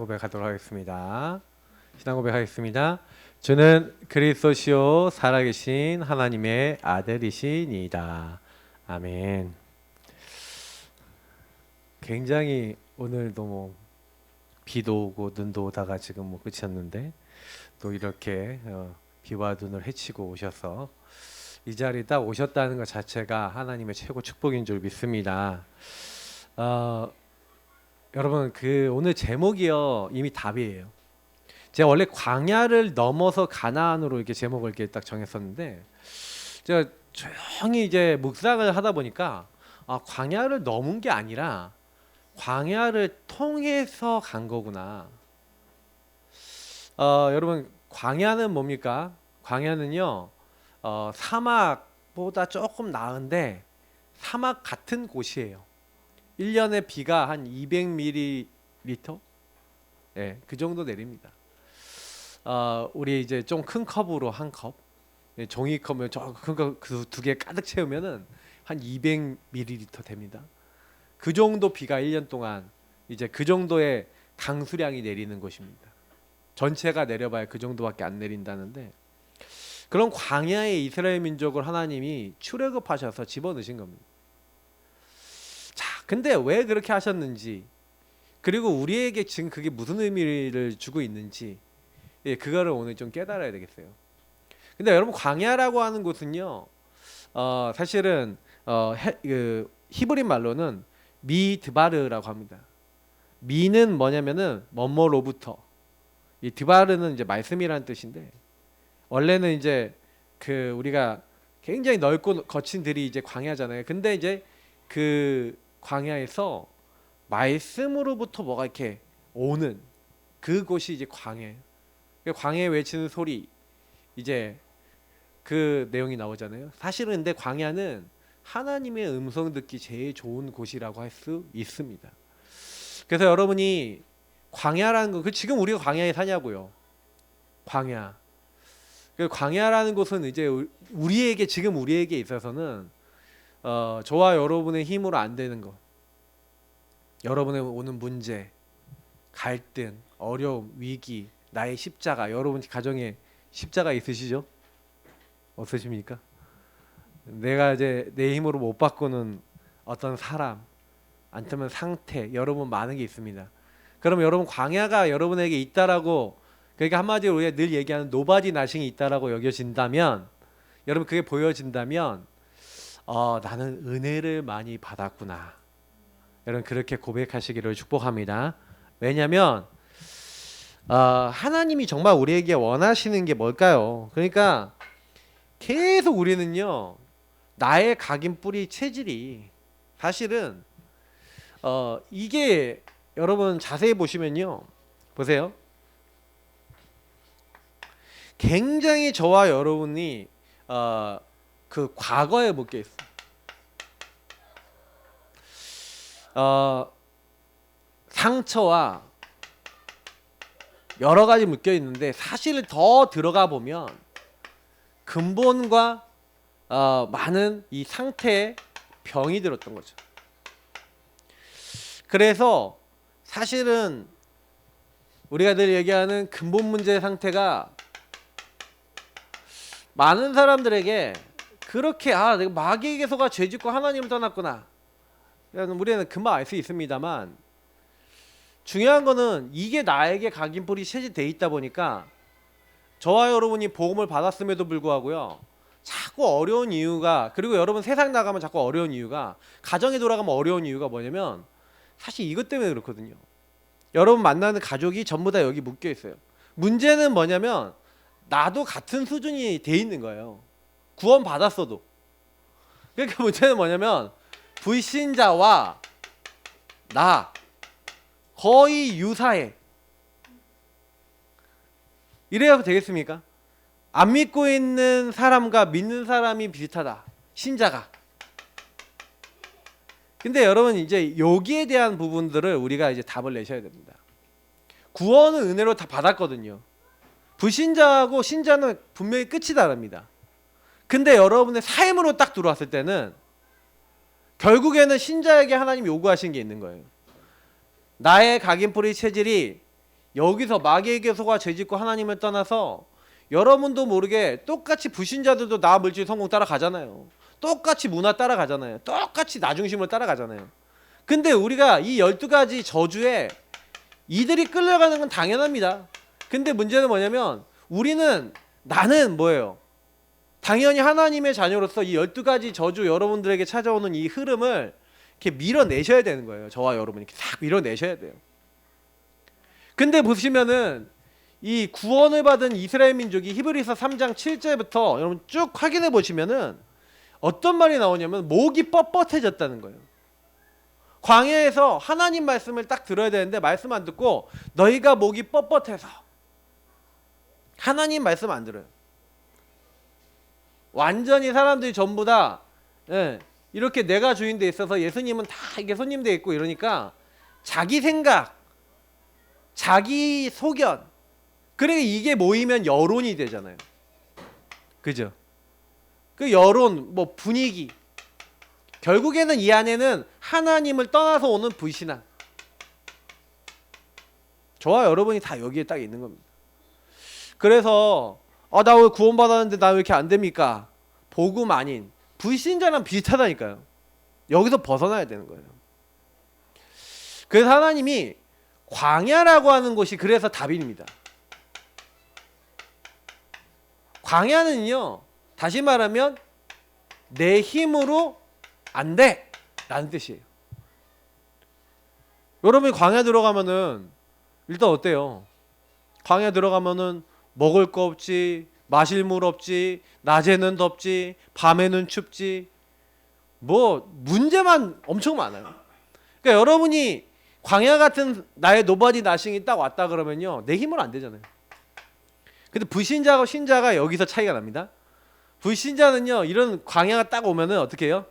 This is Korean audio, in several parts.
고백하도록 하겠습니다. 신앙 고백하겠습니다. 저는 그리스도시요 살아계신 하나님의 아들이시니이다. 아멘. 굉장히 오늘도 비도 오고 눈도 오다가 지금 끝이었는데 또 이렇게 비와 눈을 헤치고 오셔서 이 자리에 딱 오셨다는 것 자체가 하나님의 최고 축복인 줄 믿습니다. 여러분 오늘 제목이요 이미 답이에요. 제가 원래 광야를 넘어서 가나안으로 이렇게 제목을 이렇게 딱 정했었는데 제가 조용히 이제 묵상을 하다 보니까 광야를 넘은 게 아니라 광야를 통해서 간 거구나. 여러분 광야는 뭡니까? 광야는요 사막보다 조금 나은데 사막 같은 곳이에요. 1년에 비가 한 200ml? 네, 그 정도 내립니다. 우리 이제 좀 큰 컵으로 한 컵, 종이컵을 그 두 개 가득 채우면은 한 200ml 됩니다. 그 정도 비가 1년 동안 이제 그 정도의 강수량이 내리는 곳입니다. 전체가 내려봐야 그 정도밖에 안 내린다는데 그런 광야의 이스라엘 민족을 하나님이 출애굽하셔서 집어넣으신 겁니다. 자, 근데 왜 그렇게 하셨는지 그리고 우리에게 지금 그게 무슨 의미를 주고 있는지 그거를 오늘 좀 깨달아야 되겠어요. 근데 여러분 광야라고 하는 곳은요 사실은 히브리 말로는 미드바르라고 합니다. 미는 뭐냐면은 뭐뭐로부터, 이 드바르는 이제 말씀이라는 뜻인데 원래는 이제 우리가 굉장히 넓고 거친 들이 이제 광야잖아요. 근데 이제 그 광야에서 말씀으로부터 뭐가 이렇게 오는 그곳이 이제 광야예요. 광야에 외치는 소리 이제 그 내용이 나오잖아요. 사실은 근데 광야는 하나님의 음성 듣기 제일 좋은 곳이라고 할 수 있습니다. 그래서 여러분이 광야라는 거, 지금 우리가 광야에 사냐고요. 광야. 광야라는 곳은 이제 지금 우리에게 있어서는 저와 여러분의 힘으로 안 되는 것, 여러분의 오는 문제, 갈등, 어려움, 위기, 나의 십자가, 여러분 가정에 십자가 있으시죠? 없으십니까? 내가 이제 내 힘으로 못 바꾸는 어떤 사람, 아니면 상태, 여러분 많은 게 있습니다. 그럼 여러분 광야가 여러분에게 있다라고, 그러니까 한마디로 우리가 늘 얘기하는 노바디 나싱이 있다라고 여겨진다면, 여러분 그게 보여진다면 나는 은혜를 많이 받았구나. 여러분 그렇게 고백하시기를 축복합니다. 왜냐하면 하나님이 정말 우리에게 원하시는 게 뭘까요? 그러니까 계속 우리는요 나의 각인 뿌리 체질이 사실은 이게 여러분 자세히 보시면요 보세요. 굉장히 저와 여러분이 그 과거에 묶여 있어요. 상처와 여러 가지 묶여 있는데 사실 더 들어가 보면 근본과 많은 이 상태에 병이 들었던 거죠. 그래서 사실은 우리가 늘 얘기하는 근본 문제의 상태가 많은 사람들에게 그렇게 내가 마귀에게 속아 죄짓고 하나님을 떠났구나. 우리는 금방 알 수 있습니다만 중요한 거는 이게 나에게 각인뿌리 체질돼 있다 보니까 저와 여러분이 복음을 받았음에도 불구하고요 자꾸 어려운 이유가, 그리고 여러분 세상 나가면 자꾸 어려운 이유가, 가정에 돌아가면 어려운 이유가 뭐냐면 사실 이것 때문에 그렇거든요. 여러분 만나는 가족이 전부 다 여기 묶여 있어요. 문제는 뭐냐면 나도 같은 수준이 돼 있는 거예요. 구원 받았어도. 그러니까 문제는 뭐냐면 불신자와 나 거의 유사해. 이래야 되겠습니까? 안 믿고 있는 사람과 믿는 사람이 비슷하다. 신자가. 근데 여러분 이제 여기에 대한 부분들을 우리가 이제 답을 내셔야 됩니다. 구원은 은혜로 다 받았거든요. 불신자하고 신자는 분명히 끝이 다릅니다. 근데 여러분의 삶으로 딱 들어왔을 때는 결국에는 신자에게 하나님이 요구하신 게 있는 거예요. 나의 각인뿌리 체질이 여기서 마귀에게 속아 죄짓고 하나님을 떠나서 여러분도 모르게 똑같이 불신자들도 나 물질 성공 따라가잖아요. 똑같이 문화 따라가잖아요. 똑같이 나 중심으로 따라가잖아요. 근데 우리가 이 12가지 저주에 이들이 끌려가는 건 당연합니다. 근데 문제는 뭐냐면 우리는 나는 뭐예요? 당연히 하나님의 자녀로서 이 12가지 저주 여러분들에게 찾아오는 이 흐름을 이렇게 밀어내셔야 되는 거예요. 저와 여러분이 이렇게 싹 밀어내셔야 돼요. 근데 보시면은 이 구원을 받은 이스라엘 민족이 히브리서 3장 7절부터 여러분 쭉 확인해 보시면은 어떤 말이 나오냐면 목이 뻣뻣해졌다는 거예요. 광야에서 하나님 말씀을 딱 들어야 되는데 말씀 안 듣고 너희가 목이 뻣뻣해서 하나님 말씀 안 들어요. 완전히 사람들이 전부 다 이렇게 내가 주인 돼 있어서 예수님은 다 이게 손님 돼 있고 이러니까 자기 생각, 자기 소견, 그래 이게 모이면 여론이 되잖아요. 그죠? 그 여론, 뭐 분위기, 결국에는 이 안에는 하나님을 떠나서 오는 불신앙. 저와 여러분이 다 여기에 딱 있는 겁니다. 그래서 나 왜 구원받았는데 나 왜 이렇게 안 됩니까? 복음 아닌 불신자랑 비슷하다니까요. 여기서 벗어나야 되는 거예요. 그래서 하나님이 광야라고 하는 곳이 그래서 답입니다. 광야는요, 다시 말하면 내 힘으로 안 돼 라는 뜻이에요. 여러분이 광야 들어가면은 일단 어때요? 광야 들어가면은 먹을 거 없지, 마실 물 없지, 낮에는 덥지, 밤에는 춥지, 뭐 문제만 엄청 많아요. 그러니까 여러분이 광야 같은 나의 노바디 나싱이 딱 왔다 그러면요, 내 힘으로 안 되잖아요. 근데 불신자하고 신자가 여기서 차이가 납니다. 불신자는요, 이런 광야가 딱 오면은 어떻게 해요?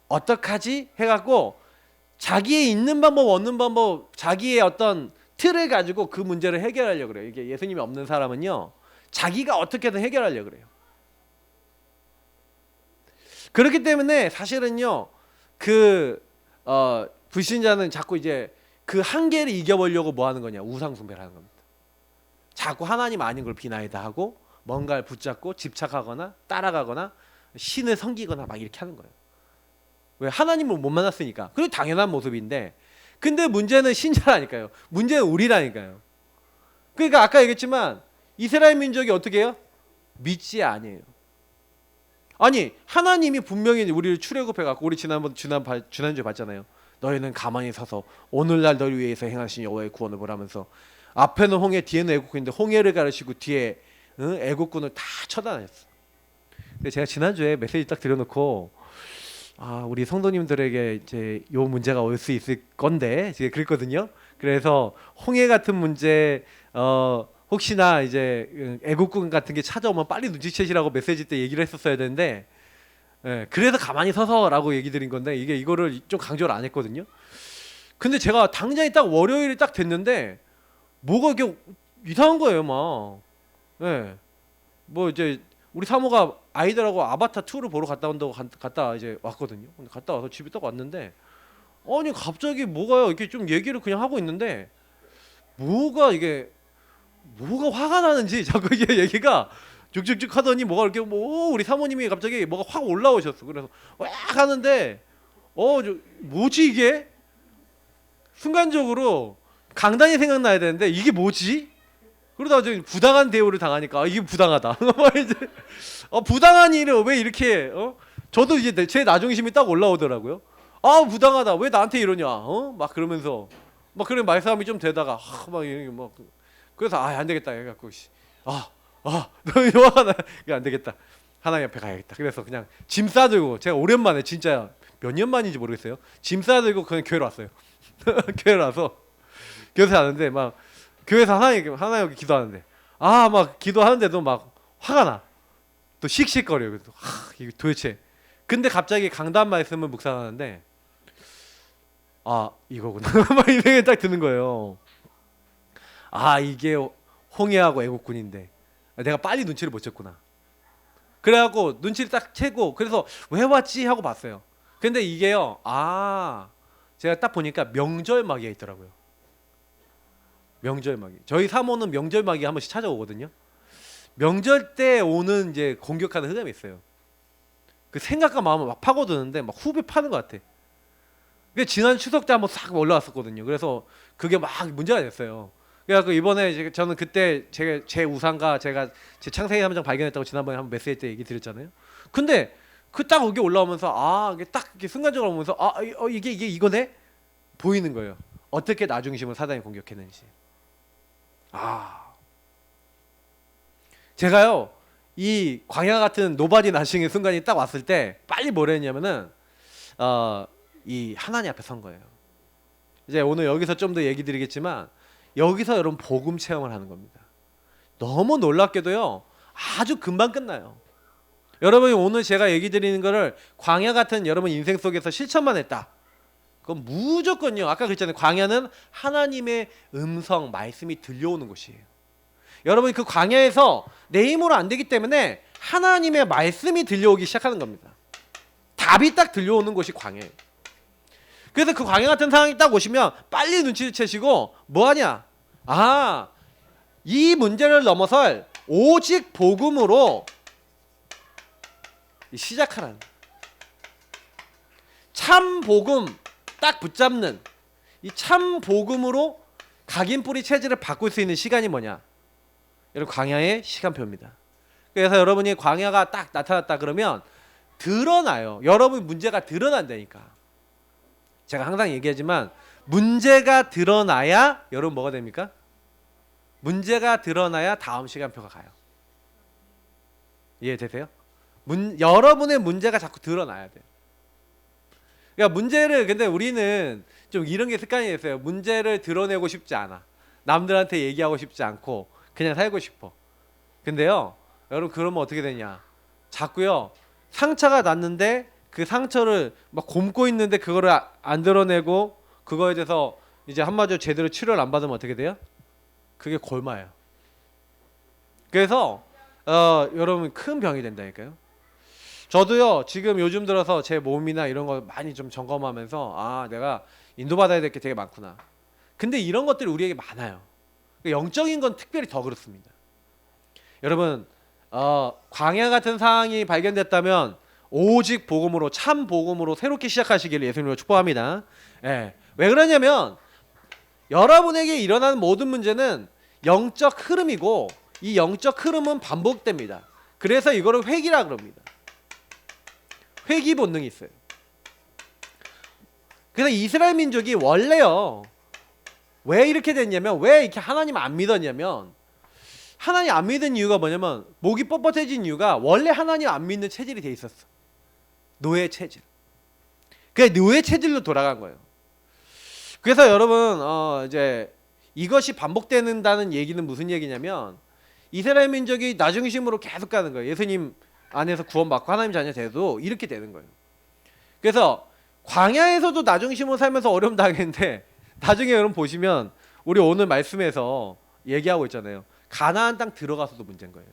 어떡하지? 해갖고 자기의 있는 방법, 얻는 방법, 자기의 어떤 틀을 가지고 그 문제를 해결하려고 그래요. 이게 예수님이 없는 사람은요, 자기가 어떻게든 해결하려고 그래요. 그렇기 때문에 사실은요, 불신자는 자꾸 이제 그 한계를 이겨보려고 뭐 하는 거냐? 우상 숭배를 하는 겁니다. 자꾸 하나님 아닌 걸 비나이다 하고 뭔가를 붙잡고 집착하거나 따라가거나 신을 섬기거나 막 이렇게 하는 거예요. 왜? 하나님을 못 만났으니까. 그게 당연한 모습인데, 근데 문제는 신자라니까요. 문제는 우리라니까요. 그러니까 아까 얘기했지만 이스라엘 민족이 어떻게 해요? 믿지 아니에요. 아니 하나님이 분명히 우리를 출애굽해갖고, 우리 지난주에 봤잖아요. 너희는 가만히 서서 오늘날 너희 위해서 행하신 여호와의 구원을 보라면서 앞에는 홍해, 뒤에는 애국군인데 홍해를 가르치고 뒤에 애국군을 다 처단했어. 제가 지난주에 메시지 딱 드려놓고 우리 성도님들에게 이제 요 문제가 올 수 있을 건데 제가 그랬거든요. 그래서 홍해 같은 문제 혹시나 이제 애국군 같은 게 찾아오면 빨리 눈치채시라고 메시지 때 얘기를 했었어야 되는데, 그래서 가만히 서서라고 얘기 드린 건데 이거를 좀 강조를 안 했거든요. 근데 제가 당장에 딱 월요일이 딱 됐는데 뭐가 이렇게 이상한 거예요, 막. 뭐 이제 우리 사모가 아이들하고 아바타 2를 보러 갔다 온다고 갔다 이제 왔거든요. 근데 갔다 와서 집에 딱 왔는데 아니 갑자기 뭐가요? 이렇게 좀 얘기를 그냥 하고 있는데 뭐가 화가 나는지 자꾸 이게 얘기가 쭉쭉쭉 하더니 뭐가 이렇게 우리 사모님이 갑자기 뭐가 확 올라오셨어. 그래서 와 하는데 뭐지 이게? 순간적으로 강단이 생각나야 되는데 이게 뭐지? 그러다가 저 부당한 대우를 당하니까 이게 부당하다. 이제 부당한 일을 왜 이렇게 저도 이제 제 나중심이 딱 올라오더라고요. 부당하다. 왜 나한테 이러냐? 막 그러면서 막 그런 말싸움이 좀 되다가 막 이렇게 막 그래서 안 되겠다 해갖고 너무 화가 나. 안 되겠다. 하나님 앞에 가야겠다. 그래서 그냥 짐 싸들고 제가 오랜만에 진짜 몇 년 만인지 모르겠어요. 짐 싸들고 그냥 교회로 왔어요. 교회로 와서 교회에서 하는데 막 교회에서 하나님 기도하는데 막 기도하는데도 막 화가 나. 또 씩씩거려요. 그래서 이게 도대체. 근데 갑자기 강단 말씀을 묵상하는데 이거구나. 막 이 생각이 딱 드는 거예요. 이게 홍해하고 애국군인데 내가 빨리 눈치를 못 챘구나. 그래갖고 눈치를 딱 채고 그래서 왜 왔지 하고 봤어요. 근데 이게요. 제가 딱 보니까 명절 막이에 있더라고요. 명절마귀. 저희 사모는 명절마귀 한 번씩 찾아오거든요. 명절 때 오는 이제 공격하는 흐름이 있어요. 그 생각과 마음을 막 파고드는데 막 후배 파는 것 같아. 그 지난 추석 때 한번 싹 올라왔었거든요. 그래서 그게 막 문제가 됐어요. 그래서 이번에 저는 그때 제 우상과 제가 제 창세기 함정 발견했다고 지난번에 한번 메시지 때 얘기 드렸잖아요. 근데 그 딱 이게 올라오면서 이게 딱 이렇게 순간적으로 오면서 이게 이거네 보이는 거예요. 어떻게 나 중심으로 사단이 공격했는지. 제가요 이 광야 같은 노바디 나싱의 순간이 딱 왔을 때 빨리 뭘 했냐면은 이 하나님 앞에 선 거예요. 이제 오늘 여기서 좀 더 얘기 드리겠지만 여기서 여러분 복음 체험을 하는 겁니다. 너무 놀랍게도요 아주 금방 끝나요. 여러분이 오늘 제가 얘기 드리는 거를 광야 같은 여러분 인생 속에서 실천만 했다. 그건 무조건요. 아까 그랬잖아요. 광야는 하나님의 음성, 말씀이 들려오는 곳이에요. 여러분이 그 광야에서 내 힘으로 안 되기 때문에 하나님의 말씀이 들려오기 시작하는 겁니다. 답이 딱 들려오는 곳이 광야예요. 그래서 그 광야 같은 상황이 딱 오시면 빨리 눈치를 채시고 뭐하냐? 이 문제를 넘어설 오직 복음으로 시작하라는, 참 복음 딱 붙잡는 이 참 복음으로 각인뿌리 체질을 바꿀 수 있는 시간이 뭐냐? 여러분 광야의 시간표입니다. 그래서 여러분이 광야가 딱 나타났다 그러면 드러나요. 여러분 문제가 드러난다니까. 제가 항상 얘기하지만 문제가 드러나야 여러분 뭐가 됩니까? 문제가 드러나야 다음 시간표가 가요. 이해되세요? 여러분의 문제가 자꾸 드러나야 돼요. 그러니까 문제를, 근데 우리는 좀 이런 게 습관이 있어요. 문제를 드러내고 싶지 않아. 남들한테 얘기하고 싶지 않고 그냥 살고 싶어. 근데요 여러분 그러면 어떻게 되냐, 자꾸요 상처가 났는데 그 상처를 막 곪고 있는데 그거를 안 드러내고 그거에 대해서 이제 한마디로 제대로 치료를 안 받으면 어떻게 돼요? 그게 골마예요. 그래서 여러분 큰 병이 된다니까요. 저도요 지금 요즘 들어서 제 몸이나 이런 거 많이 좀 점검하면서 내가 인도받아야 될 게 되게 많구나. 근데 이런 것들이 우리에게 많아요. 영적인 건 특별히 더 그렇습니다. 여러분 광야 같은 상황이 발견됐다면 오직 복음으로, 참 복음으로 새롭게 시작하시기를 예수님으로 축복합니다. 왜 그러냐면 여러분에게 일어나는 모든 문제는 영적 흐름이고 이 영적 흐름은 반복됩니다. 그래서 이거를 회귀라 그럽니다. 회귀 본능이 있어요. 그래서 이스라엘 민족이 원래요 왜 이렇게 됐냐면, 왜 이렇게 하나님 안 믿었냐면, 하나님 안 믿은 이유가 뭐냐면 목이 뻣뻣해진 이유가 원래 하나님 안 믿는 체질이 돼 있었어. 노예 체질. 그게 노예 체질로 돌아간 거예요. 그래서 여러분 이제 이것이 반복된다는 얘기는 무슨 얘기냐면 이스라엘 민족이 나 중심으로 계속 가는 거예요. 예수님 안에서 구원받고 하나님 자녀 돼도 이렇게 되는 거예요. 그래서 광야에서도 나 중심으로 살면서 어려움 당했는데 나중에 여러분 보시면 우리 오늘 말씀에서 얘기하고 있잖아요. 가나안 땅 들어가서도 문제인 거예요.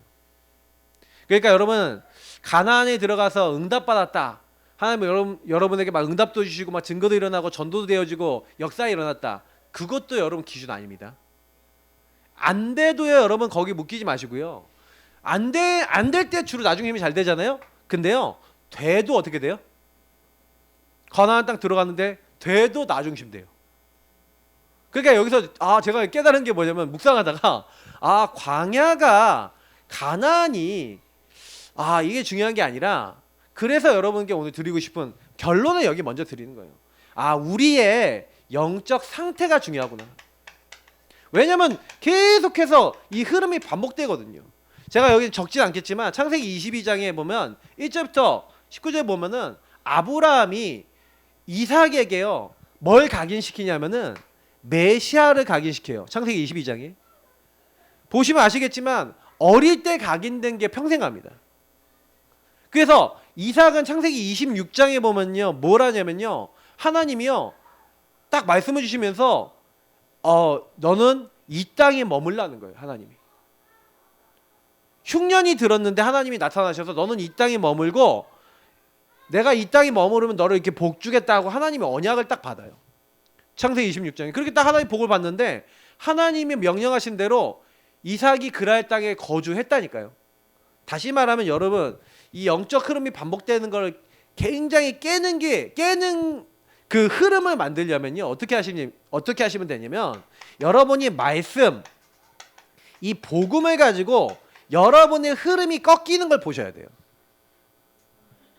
그러니까 여러분 가나안에 들어가서 응답받았다. 하나님 여러분에게 막 응답도 주시고 막 증거도 일어나고 전도도 되어지고 역사가 일어났다. 그것도 여러분 기준 아닙니다. 안 돼도요 여러분 거기 묶이지 마시고요. 안 될 때 주로 나중에 힘이 잘 되잖아요. 근데요 돼도 어떻게 돼요? 가나안 땅 들어갔는데 돼도 나 중심 돼요. 그러니까 여기서 제가 깨달은 게 뭐냐면 묵상하다가 광야가 가나안이 이게 중요한 게 아니라, 그래서 여러분께 오늘 드리고 싶은 결론을 여기 먼저 드리는 거예요. 우리의 영적 상태가 중요하구나. 왜냐면 계속해서 이 흐름이 반복되거든요. 제가 여기 적진 않겠지만 창세기 22장에 보면 1절부터 19절 보면은 아브라함이 이삭에게요 뭘 각인시키냐면은 메시아를 각인시켜요. 창세기 22장에 보시면 아시겠지만 어릴 때 각인된 게 평생 갑니다. 그래서 이삭은 창세기 26장에 보면요 뭘 하냐면요 하나님이요 딱 말씀해 주시면서 너는 이 땅에 머물라는 거예요. 하나님이 흉년이 들었는데 하나님이 나타나셔서 너는 이 땅에 머물고 내가 이 땅에 머무르면 너를 이렇게 복 주겠다고 하나님이 언약을 딱 받아요. 창세기 26장에 그렇게 딱 하나님 복을 받는데 하나님이 명령하신 대로 이삭이 그랄 땅에 거주했다니까요. 다시 말하면 여러분, 이 영적 흐름이 반복되는 걸 굉장히 깨는 그 흐름을 만들려면요, 어떻게 하시면 되냐면, 여러분이 말씀, 이 복음을 가지고 여러분의 흐름이 꺾이는 걸 보셔야 돼요.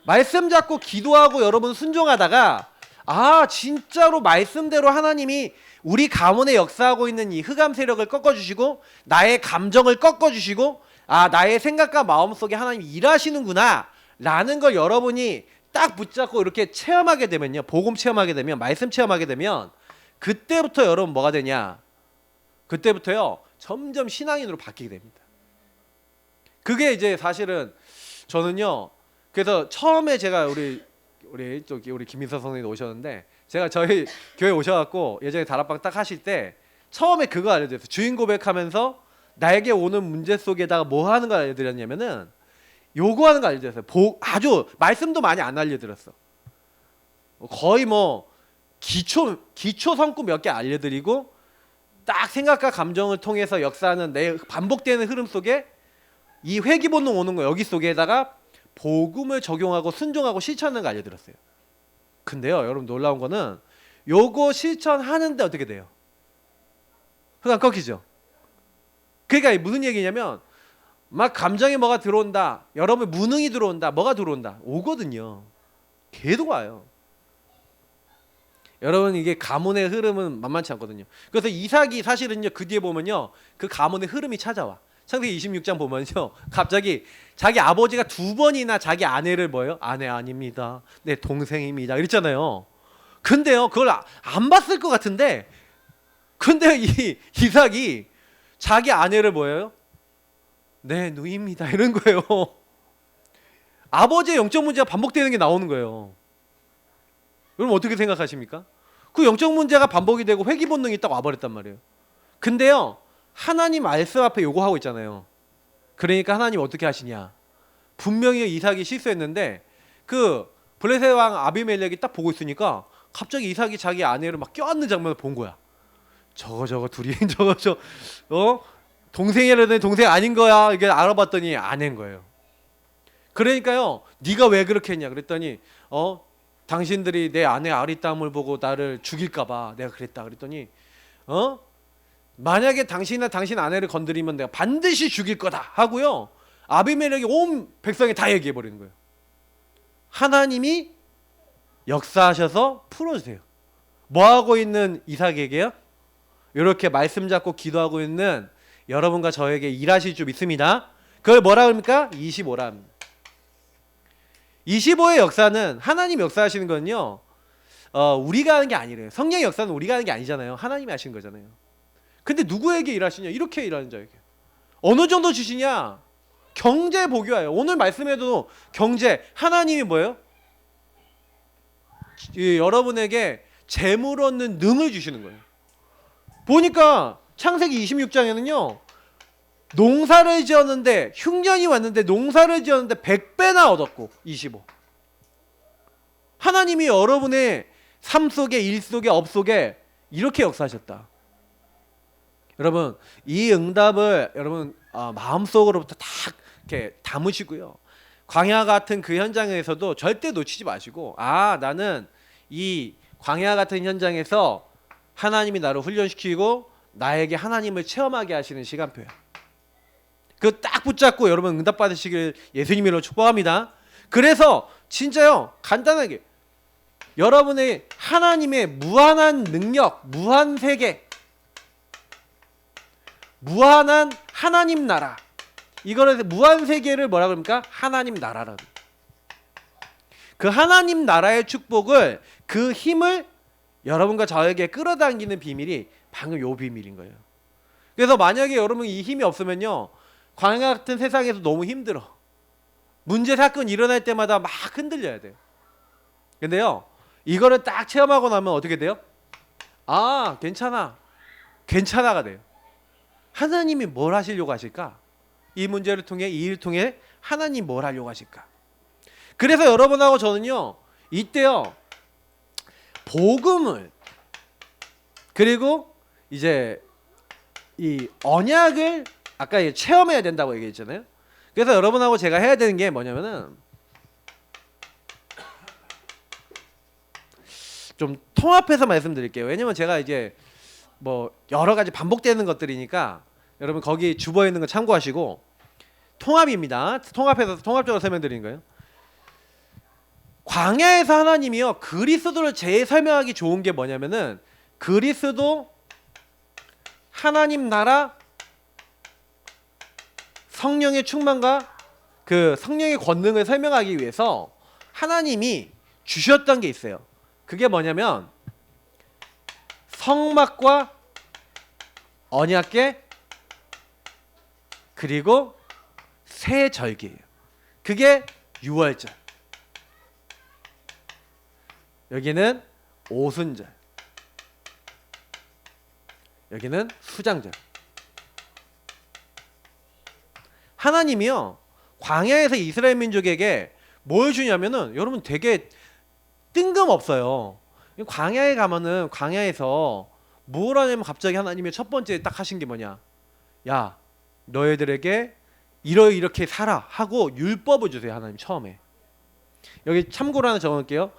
말씀 잡고 기도하고 여러분 순종하다가, 아, 진짜로 말씀대로 하나님이 우리 가문에 역사하고 있는 이 흑암 세력을 꺾어주시고, 나의 감정을 꺾어주시고, 아, 나의 생각과 마음속에 하나님이 일하시는구나 라는 걸 여러분이 딱 붙잡고 이렇게 체험하게 되면요, 복음 체험하게 되면, 말씀 체험하게 되면, 그때부터 여러분 뭐가 되냐, 그때부터요 점점 신앙인으로 바뀌게 됩니다. 그게 이제 사실은 저는요, 그래서 처음에 제가 우리 김민서 선생님 오셨는데, 제가 저희 교회 오셔갖고 예전에 다락방 딱 하실 때 처음에 그거 알려드렸어요. 주인 고백하면서 나에게 오는 문제 속에다가 뭐 하는 걸 알려드렸냐면은, 요거 하는 거 알려드렸어요. 아주 말씀도 많이 안 알려드렸어. 거의 뭐 기초 성구 몇 개 알려드리고, 딱 생각과 감정을 통해서 역사하는 내 반복되는 흐름 속에 이 회귀 본능 오는 거, 여기 속에다가 복음을 적용하고 순종하고 실천하는 거 알려드렸어요. 근데요, 여러분 놀라운 거는 요거 실천하는데 어떻게 돼요? 흑암 꺾이죠. 그러니까 무슨 얘기냐면, 막 감정에 뭐가 들어온다, 여러분 무능이 들어온다, 뭐가 들어온다, 오거든요. 계속 와요. 여러분, 이게 가문의 흐름은 만만치 않거든요. 그래서 이삭이 사실은요, 그 뒤에 보면요, 그 가문의 흐름이 찾아와. 창세기 26장 보면요, 갑자기 자기 아버지가 2번이나 자기 아내를 뭐예요? 아내 아닙니다, 내 동생입니다, 이랬잖아요. 근데요, 그걸 안 봤을 것 같은데, 근데 이삭이 자기 아내를 뭐예요? 네, 누이입니다, 이런 거예요. 아버지의 영적 문제가 반복되는 게 나오는 거예요. 여러분 어떻게 생각하십니까? 그 영적 문제가 반복이 되고 회귀 본능이 딱 와버렸단 말이에요. 근데요, 하나님 말씀 앞에 요구하고 있잖아요. 그러니까 하나님 어떻게 하시냐, 분명히 이삭이 실수했는데 그 블레셋 왕 아비멜렉이 딱 보고 있으니까 갑자기 이삭이 자기 아내를 막 껴안는 장면을 본 거야. 저거 둘이 동생이라더니 동생 아닌 거야. 이게 알아봤더니 아내인 거예요. 그러니까요, 네가 왜 그렇게 했냐 그랬더니, 당신들이 내 아내 아리따움을 보고 나를 죽일까봐 내가 그랬다 그랬더니, 만약에 당신이나 당신 아내를 건드리면 내가 반드시 죽일 거다 하고요, 아비멜렉이 온 백성에 다 얘기해 버리는 거예요. 하나님이 역사하셔서 풀어주세요. 뭐 하고 있는 이삭에게요? 이렇게 말씀 잡고 기도하고 있는 여러분과 저에게 일하실 줄 믿습니다. 그걸 뭐라 그럽니까? 25라 합니다. 25의 역사는, 하나님 역사하시는 건요, 우리가 하는 게 아니래요. 성령의 역사는 우리가 하는 게 아니잖아요. 하나님이 하시는 거잖아요. 근데 누구에게 일하시냐? 이렇게 일하는 자에게. 어느 정도 주시냐? 경제 복유하여. 오늘 말씀에도 경제, 하나님이 뭐예요? 여러분에게 재물 얻는 능을 주시는 거예요. 보니까 창세기 26장에는요, 농사를 지었는데, 흉년이 왔는데 농사를 지었는데 100배나 얻었고, 25. 하나님이 여러분의 삶 속에, 일 속에, 업 속에 이렇게 역사하셨다. 여러분, 이 응답을 여러분 마음속으로부터 딱 이렇게 담으시고요, 광야 같은 그 현장에서도 절대 놓치지 마시고, 아, 나는 이 광야 같은 현장에서 하나님이 나를 훈련시키고 나에게 하나님을 체험하게 하시는 시간표야. 그거 딱 붙잡고 여러분 응답 받으시길 예수님으로 축복합니다. 그래서 진짜요, 간단하게 여러분의 하나님의 무한한 능력, 무한 세계, 무한한 하나님 나라, 이거를 무한 세계를 뭐라 그럽니까? 하나님 나라라고. 그 하나님 나라의 축복을, 그 힘을 여러분과 저에게 끌어당기는 비밀이 방금 요 비밀인 거예요. 그래서 만약에 여러분 이 힘이 없으면요, 광야 같은 세상에서 너무 힘들어. 문제 사건 일어날 때마다 막 흔들려야 돼요. 근데요, 이거를 딱 체험하고 나면 어떻게 돼요? 아, 괜찮아가 돼요. 하나님이 뭘 하시려고 하실까? 이 문제를 통해, 이 일을 통해 하나님 뭘 하려고 하실까? 그래서 여러분하고 저는요, 이때요, 복음을, 그리고 이제 이 언약을 아까 체험해야 된다고 얘기했잖아요. 그래서 여러분하고 제가 해야 되는 게 뭐냐면은 좀 통합해서 말씀드릴게요. 왜냐면 제가 이제 뭐 여러 가지 반복되는 것들이니까 여러분 거기 주보에 있는 거 참고하시고 통합입니다. 통합해서 통합적으로 설명드리는 거예요. 광야에서 하나님이요 그리스도를 재설명하기 좋은 게 뭐냐면은 그리스도 하나님 나라 성령의 충만과 그 성령의 권능을 설명하기 위해서 하나님이 주셨던 게 있어요. 그게 뭐냐면 성막과 언약궤 그리고 새 절기예요. 그게 유월절. 여기는 오순절. 여기는 수장절. 하나님이요 광야에서 이스라엘 민족에게 뭘 주냐면은 여러분 되게 뜬금없어요. 광야에 가면은 광야에서 뭘 하냐면 갑자기 하나님이 첫 번째 딱 하신 게 뭐냐? 야 너희들에게 이렇게 살아 하고 율법을 주세요. 하나님 처음에. 여기 참고로 하나 적어놓을게요.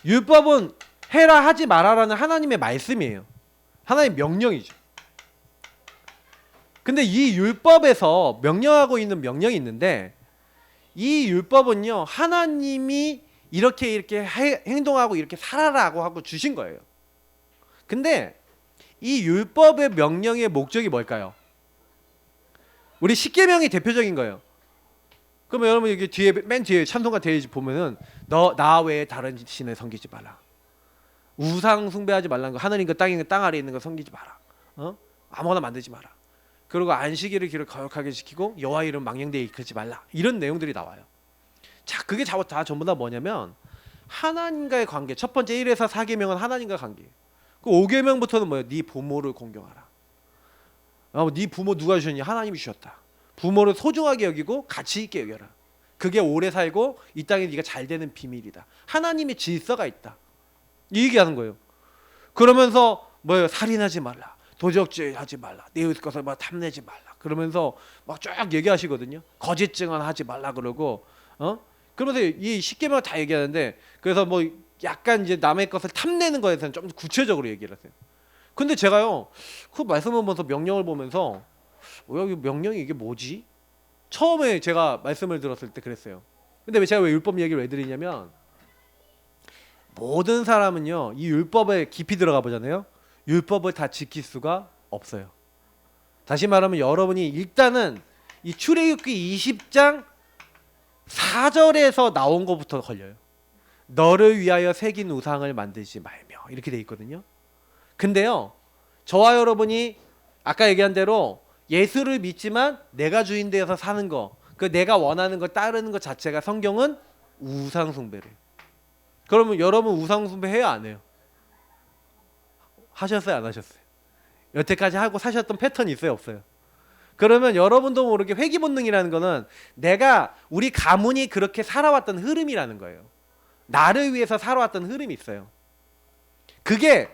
율법은 해라 하지 마라라는 하나님의 말씀이에요. 하나님의 명령이죠. 근데 이 율법에서 명령하고 있는 명령이 있는데 이 율법은요 하나님이 이렇게 행동하고 이렇게 살아라고 하고 주신 거예요. 근데 이 율법의 명령의 목적이 뭘까요? 우리 십계명이 대표적인 거예요. 그러면 여러분 여기 뒤에 맨 뒤에 찬송가 뒤에 보면은 너 나 외에 다른 신을 섬기지 말라. 우상 숭배하지 말라는 거. 하나님과 땅 아래에 있는 거 섬기지 마라. 아무거나 만들지 마라. 그리고 안식일을 거룩하게 지키고 여호와 이름 망령되이 이끌지 말라. 이런 내용들이 나와요. 자, 그게 다 전부 다 뭐냐면 하나님과의 관계. 첫 번째 1에서 4계명은 하나님과 관계. 그 5계명부터는 뭐예요? 네 부모를 공경하라. 네 부모 누가 주셨니? 하나님이 주셨다. 부모를 소중하게 여기고 가치 있게 여겨라. 그게 오래 살고 이 땅에 네가 잘 되는 비밀이다. 하나님의 질서가 있다. 이 얘기하는 거예요. 그러면서 뭐예요? 살인하지 말라. 도적질 하지 말라. 내 것을 막 탐내지 말라. 그러면서 막 쫙 얘기하시거든요. 거짓 증언하지 말라 그러고 그러면서 이 십계명 다 얘기하는데 그래서 뭐 약간 이제 남의 것을 탐내는 거에 대해서는 좀 구체적으로 얘기를 하세요. 근데 제가요 그 말씀을 보면서 명령을 보면서 이 명령이 이게 뭐지? 처음에 제가 말씀을 들었을 때 그랬어요. 근데 제가 왜 율법 얘기를 왜 드리냐면 모든 사람은요 이 율법에 깊이 들어가 보잖아요. 율법을 다 지킬 수가 없어요. 다시 말하면 여러분이 일단은 이 출애굽기 20장 4절에서 나온 것부터 걸려요. 너를 위하여 새긴 우상을 만들지 말며 이렇게 돼 있거든요. 근데요 저와 여러분이 아까 얘기한 대로 예수를 믿지만 내가 주인 되어서 사는 거, 그 내가 원하는 걸 따르는 것 자체가 성경은 우상 숭배를. 그러면 여러분 우상 숭배 해요 안 해요? 하셨어요 안 하셨어요? 여태까지 하고 사셨던 패턴이 있어요 없어요? 그러면 여러분도 모르게 회귀 본능이라는 거는 우리 가문이 그렇게 살아왔던 흐름이라는 거예요. 나를 위해서 살아왔던 흐름이 있어요. 그게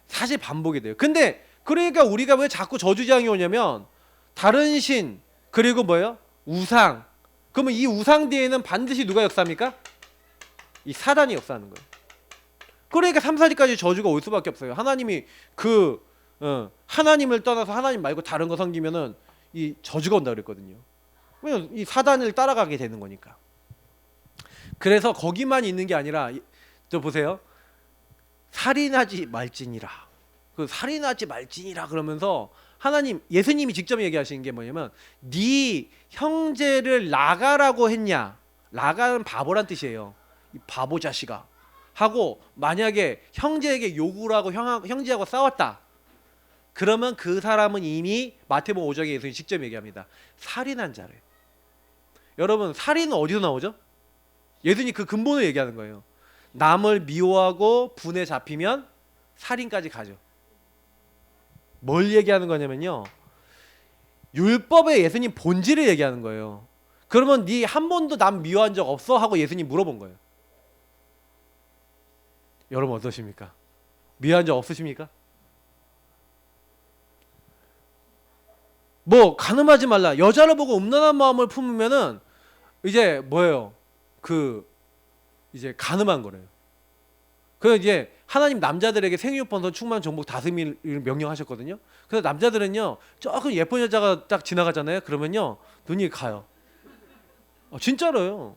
사실 반복이 돼요. 근데 그러니까 우리가 왜 자꾸 저주장이 오냐면 다른 신 그리고 뭐예요? 우상. 그러면 이 우상 뒤에는 반드시 누가 역사합니까? 이 사단이 역사하는 거예요. 그러니까 3, 4지까지 저주가 올 수밖에 없어요. 하나님이 하나님을 떠나서 하나님 말고 다른 거 섬기면은 이 저주가 온다 그랬거든요. 왜냐면 이 사단을 따라가게 되는 거니까. 그래서 거기만 있는 게 아니라 저 보세요. 살인하지 말지니라. 그 살인하지 말지니라 그러면서 예수님이 직접 얘기하시는 게 뭐냐면 네 형제를 나가라고 했냐. 나가는 바보란 뜻이에요. 이 바보 자식아. 하고 만약에 형제에게 요구를 하고 형제하고 싸웠다. 그러면 그 사람은 이미 마태복음 5장에 예수님이 직접 얘기합니다. 살인한 자래. 여러분 살인은 어디서 나오죠? 예수님이 그 근본을 얘기하는 거예요. 남을 미워하고 분에 잡히면 살인까지 가죠. 뭘 얘기하는 거냐면요. 율법의 예수님 본질을 얘기하는 거예요. 그러면 네 한 번도 남 미워한 적 없어? 하고 예수님 물어본 거예요. 여러분 어떠십니까? 미워한 적 없으십니까? 뭐 간음하지 말라. 여자를 보고 음란한 마음을 품으면은 이제 뭐예요? 그 이제 간음한 거래요. 그 이제 하나님 남자들에게 생육번선 충만 정복 다스림을 명령하셨거든요. 그래서 남자들은요 조금 예쁜 여자가 딱 지나가잖아요. 그러면요 눈이 가요. 진짜로요.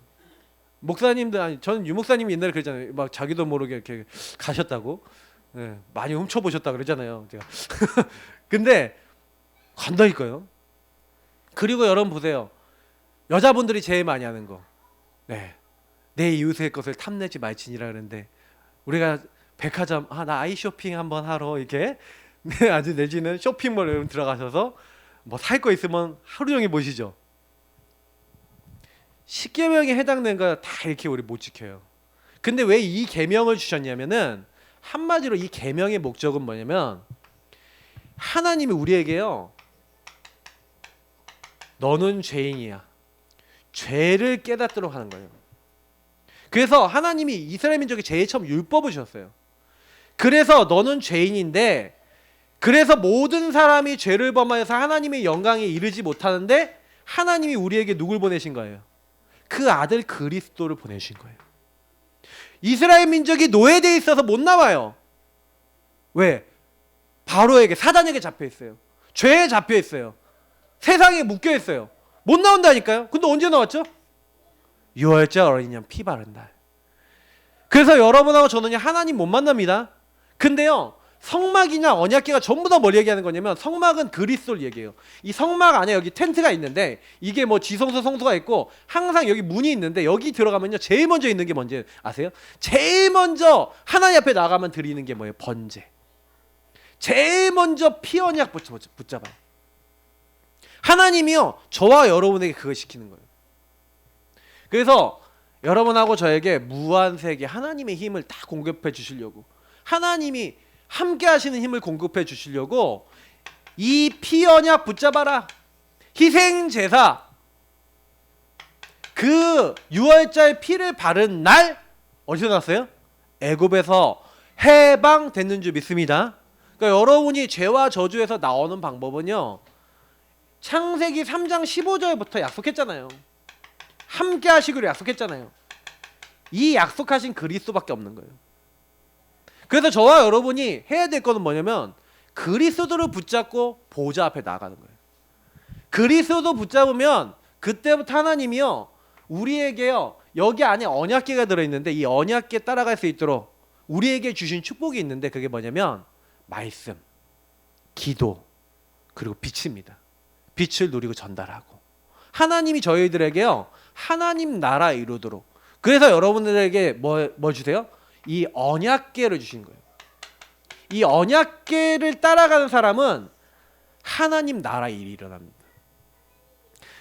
목사님들 아니 저는 유 목사님이 옛날에 그랬잖아요. 막 자기도 모르게 이렇게 가셨다고. 네, 많이 훔쳐보셨다 그러잖아요. 제가. 근데 간다니까요. 그리고 여러분 보세요. 여자분들이 제일 많이 하는 거. 네. 내 이웃의 것을 탐내지 말지니라 그러는데 우리가 백화점 나 아이 쇼핑 한번 하러 이렇게 네, 아주 내지는 쇼핑몰 여러분 들어가셔서 뭐 살 거 있으면 하루 종일 보시죠. 십계명에 해당된 거 다 이렇게 우리 못 지켜요. 근데 왜 이 계명을 주셨냐면은 한마디로 이 계명의 목적은 뭐냐면 하나님이 우리에게요 너는 죄인이야 죄를 깨닫도록 하는 거예요. 그래서 하나님이 이스라엘 민족에 제일 처음 율법을 주셨어요. 그래서 너는 죄인인데 그래서 모든 사람이 죄를 범하여서 하나님의 영광에 이르지 못하는데 하나님이 우리에게 누굴 보내신 거예요? 그 아들 그리스도를 보내신 거예요. 이스라엘 민족이 노예되어 있어서 못 나와요. 왜? 바로에게 사단에게 잡혀 있어요. 죄에 잡혀 있어요. 세상에 묶여 있어요. 못 나온다니까요. 근데 언제 나왔죠? 유월절 어린 양 피 바른 날. 그래서 여러분하고 저는요 하나님 못 만납니다. 근데요 성막이냐 언약궤가 전부 다 뭘 얘기하는 거냐면 성막은 그리스도를 얘기해요. 이 성막 안에 여기 텐트가 있는데 이게 뭐 지성소 성소가 있고 항상 여기 문이 있는데 여기 들어가면요 제일 먼저 있는 게 뭔지 아세요? 제일 먼저 하나님 앞에 나가면 드리는 게 뭐예요? 번제. 제일 먼저 피 언약 붙잡아요. 하나님이요 저와 여러분에게 그걸 시키는 거예요. 그래서 여러분하고 저에게 무한세계 하나님의 힘을 다 공급해 주시려고 하나님이 함께 하시는 힘을 공급해 주시려고 이 피 언약 붙잡아라. 희생제사 그 유월절 피를 바른 날 어디서 났어요? 애굽에서 해방됐는 줄 믿습니다. 그러니까 여러분이 죄와 저주에서 나오는 방법은요 창세기 3장 15절부터 약속했잖아요. 함께 하시기로 약속했잖아요. 이 약속하신 그리스도밖에 없는 거예요. 그래서 저와 여러분이 해야 될 거는 뭐냐면 그리스도를 붙잡고 보좌 앞에 나가는 거예요. 그리스도 붙잡으면 그때부터 하나님이요 우리에게요 여기 안에 언약궤가 들어있는데 이 언약궤 따라갈 수 있도록 우리에게 주신 축복이 있는데 그게 뭐냐면 말씀, 기도 그리고 빛입니다. 빛을 누리고 전달하고 하나님이 저희들에게요 하나님 나라 이루도록 그래서 여러분들에게 뭐 주세요? 이 언약궤를 주신 거예요. 이 언약궤를 따라가는 사람은 하나님 나라 일이 일어납니다.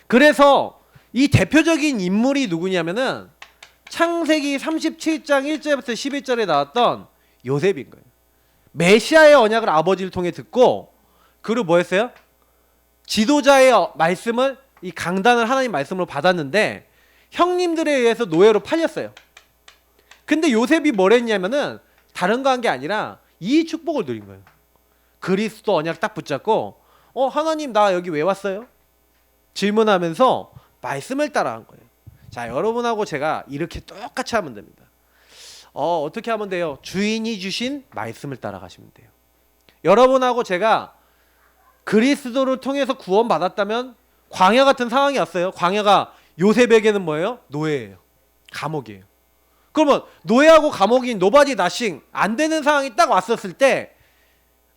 그래서 이 대표적인 인물이 누구냐면은 창세기 37장 1절부터 11절에 나왔던 요셉인 거예요. 메시아의 언약을 아버지를 통해 듣고 그리고 뭐 했어요? 지도자의 말씀을 이 강단을 하나님 말씀으로 받았는데 형님들에 의해서 노예로 팔렸어요. 근데 요셉이 뭘 했냐면은 다른 거 한 게 아니라 이 축복을 누린 거예요. 그리스도 언약 딱 붙잡고 하나님 나 여기 왜 왔어요? 질문하면서 말씀을 따라한 거예요. 자 여러분하고 제가 이렇게 똑같이 하면 됩니다. 어떻게 하면 돼요? 주인이 주신 말씀을 따라가시면 돼요. 여러분하고 제가 그리스도를 통해서 구원받았다면 광야 같은 상황이 왔어요. 광야가 요셉에게는 뭐예요? 노예예요. 감옥이에요. 그러면 노예하고 감옥인 노바디 나싱 안 되는 상황이 딱 왔었을 때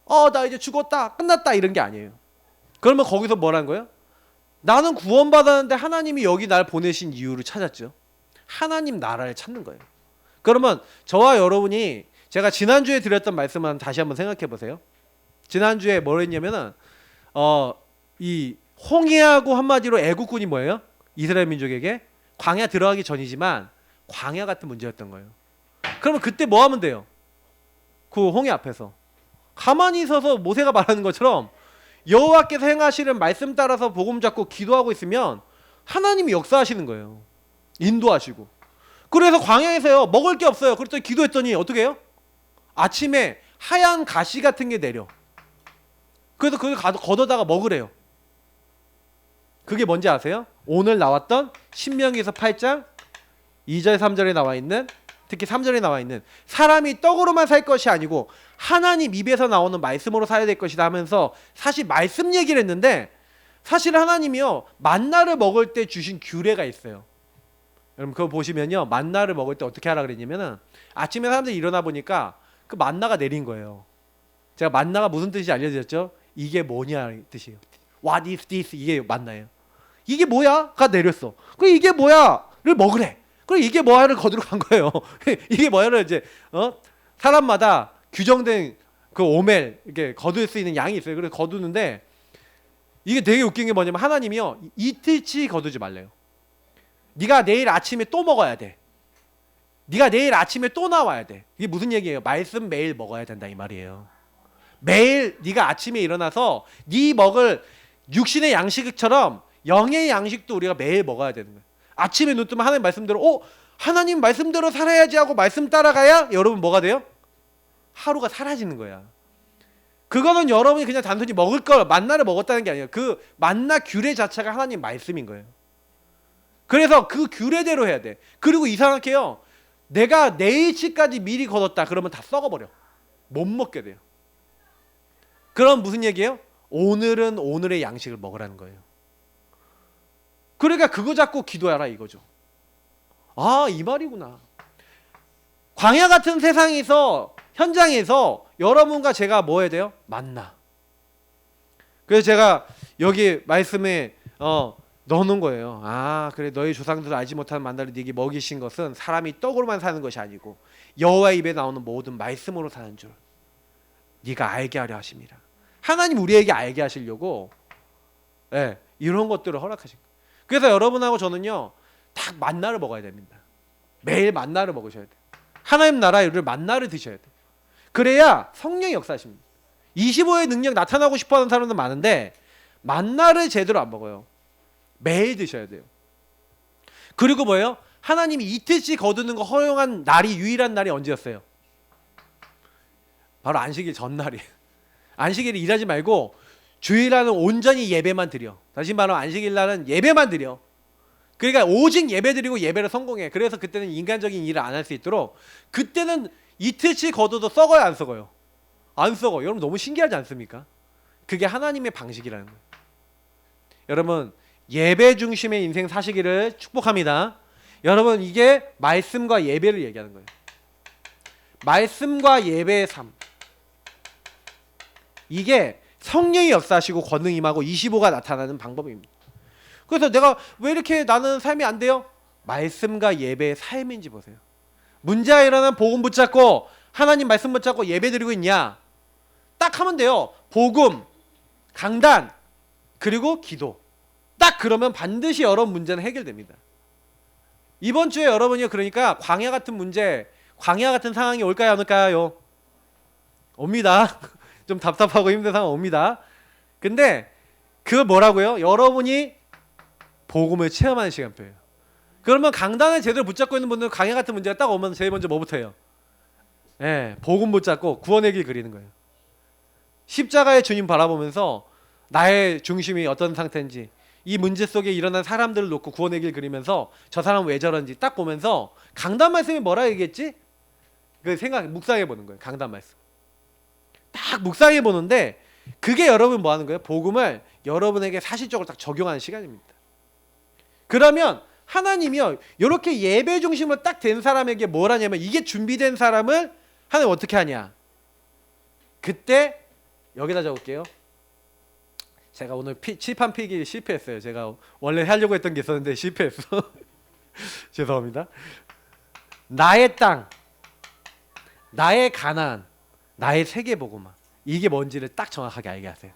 나 이제 죽었다 끝났다 이런 게 아니에요. 그러면 거기서 뭐라는 거예요? 나는 구원받았는데 하나님이 여기 날 보내신 이유를 찾았죠. 하나님 나라를 찾는 거예요. 그러면 저와 여러분이 제가 지난주에 드렸던 말씀은 다시 한번 생각해 보세요. 지난주에 뭘 했냐면은 이 홍해하고 한마디로 애국군이 뭐예요? 이스라엘 민족에게 광야 들어가기 전이지만 광야 같은 문제였던 거예요. 그러면 그때 뭐 하면 돼요? 그 홍해 앞에서 가만히 서서 모세가 말하는 것처럼 여호와께서 행하시는 말씀 따라서 복음 잡고 기도하고 있으면 하나님이 역사하시는 거예요. 인도하시고. 그래서 광야에서요 먹을 게 없어요. 그랬더니 기도했더니 어떻게 해요? 아침에 하얀 가시 같은 게 내려. 그래서 그걸 걷어다가 먹으래요. 그게 뭔지 아세요? 오늘 나왔던 신명기서 8장 2절 3절에 나와 있는, 특히 3절에 나와 있는 사람이 떡으로만 살 것이 아니고 하나님 입에서 나오는 말씀으로 살아야 될 것이다 하면서 사실 말씀 얘기를 했는데, 사실 하나님이요 만나를 먹을 때 주신 규례가 있어요. 여러분 그거 보시면요, 만나를 먹을 때 어떻게 하라 그랬냐면은 아침에 사람들이 일어나 보니까 그 만나가 내린 거예요. 제가 만나가 무슨 뜻인지 알려드렸죠? 이게 뭐냐 뜻이에요. What is this? 이게 만나예요. 이게 뭐야?가 내렸어. 그 이게 뭐야?를 먹으래. 그럼 이게 뭐야를 거두러 간 거예요. 이게 뭐야를 이제 사람마다 규정된 그 오멜 이렇게 거둘 수 있는 양이 있어요. 그래서 거두는데 이게 되게 웃긴 게 뭐냐면 하나님이요 이틀치 거두지 말래요. 네가 내일 아침에 또 먹어야 돼. 네가 내일 아침에 또 나와야 돼. 이게 무슨 얘기예요? 말씀 매일 먹어야 된다 이 말이에요. 매일 네가 아침에 일어나서 네 먹을 육신의 양식처럼 영의 양식도 우리가 매일 먹어야 되는 거예요. 아침에 눈 뜨면 하나님 말씀대로 하나님 말씀대로 살아야지 하고 말씀 따라가야 여러분 뭐가 돼요? 하루가 사라지는 거야. 그거는 여러분이 그냥 단순히 먹을 걸 만나를 먹었다는 게 아니에요. 그 만나 규례 자체가 하나님 말씀인 거예요. 그래서 그 규례대로 해야 돼. 그리고 이상하게요, 내가 내일치까지 미리 거뒀다 그러면 다 썩어버려. 못 먹게 돼요. 그럼 무슨 얘기예요? 오늘은 오늘의 양식을 먹으라는 거예요. 그러니까 그거 잡고 기도하라 이거죠. 아, 이 말이구나. 광야 같은 세상에서, 현장에서 여러분과 제가 뭐 해야 돼요? 만나. 그래서 제가 여기 말씀에 넣어놓은 거예요. 아, 그래, 너희 조상들 알지 못하는 만나를 네게 먹이신 것은 사람이 떡으로만 사는 것이 아니고 여호와의 입에 나오는 모든 말씀으로 사는 줄 네가 알게 하려 하심이라. 하나님 우리에게 알게 하시려고 이런 것들을 허락하신 거예요. 그래서 여러분하고 저는요 딱 만나를 먹어야 됩니다. 매일 만나를 먹으셔야 돼요. 하나님 나라의 만나를 드셔야 돼요. 그래야 성령의 역사하십니다. 25의 능력 나타나고 싶어하는 사람들 많은데 만나를 제대로 안 먹어요. 매일 드셔야 돼요. 그리고 뭐예요? 하나님이 이틀씩 거두는 거 허용한 날이, 유일한 날이 언제였어요? 바로 안식일 전날이에요. 안식일에 일하지 말고 주일날은 온전히 예배만 드려. 다시 말하면 안식일날은 예배만 드려. 그러니까 오직 예배 드리고 예배를 성공해. 그래서 그때는 인간적인 일을 안 할 수 있도록, 그때는 이틀치 거둬도 썩어요 안 썩어요? 안 썩어. 여러분 너무 신기하지 않습니까? 그게 하나님의 방식이라는 거예요. 여러분 예배 중심의 인생 사시기를 축복합니다. 여러분 이게 말씀과 예배를 얘기하는 거예요. 말씀과 예배의 삶, 이게 성령이 역사하시고 권능 임하고 25가 나타나는 방법입니다. 그래서 내가 왜 이렇게 나는 삶이 안 돼요? 말씀과 예배의 삶인지 보세요. 문제가 일어나면 복음 붙잡고 하나님 말씀 붙잡고 예배 드리고 있냐? 딱 하면 돼요. 복음, 강단, 그리고 기도. 딱 그러면 반드시 여러 문제는 해결됩니다. 이번 주에 여러분이 그러니까 광야 같은 문제, 광야 같은 상황이 올까요 안 올까요? 옵니다. 좀 답답하고 힘든 상황 옵니다. 근데 그 뭐라고요? 여러분이 복음을 체험하는 시간표예요. 그러면 강단을 제대로 붙잡고 있는 분들은 광야 같은 문제가 딱 오면 제일 먼저 뭐부터 해요? 복음 붙잡고 구원의 길 그리는 거예요. 십자가의 주님 바라보면서 나의 중심이 어떤 상태인지, 이 문제 속에 일어난 사람들을 놓고 구원의 길 그리면서 저 사람은 왜 저런지 딱 보면서 강단 말씀이 뭐라 얘기했지? 그 묵상해 보는 거예요. 강단 말씀 딱 묵상해 보는데, 그게 여러분 뭐 하는 거예요? 복음을 여러분에게 사실적으로 딱 적용하는 시간입니다. 그러면 하나님이요 이렇게 예배 중심으로 딱 된 사람에게 뭘 하냐면, 이게 준비된 사람을 하나님 어떻게 하냐? 그때 여기다 적을게요. 제가 오늘 칠판 필기 실패했어요. 제가 원래 하려고 했던 게 있었는데 실패했어. 죄송합니다. 나의 땅, 나의 가나안, 나의 세계복음화, 이게 뭔지를 딱 정확하게 알게 하세요.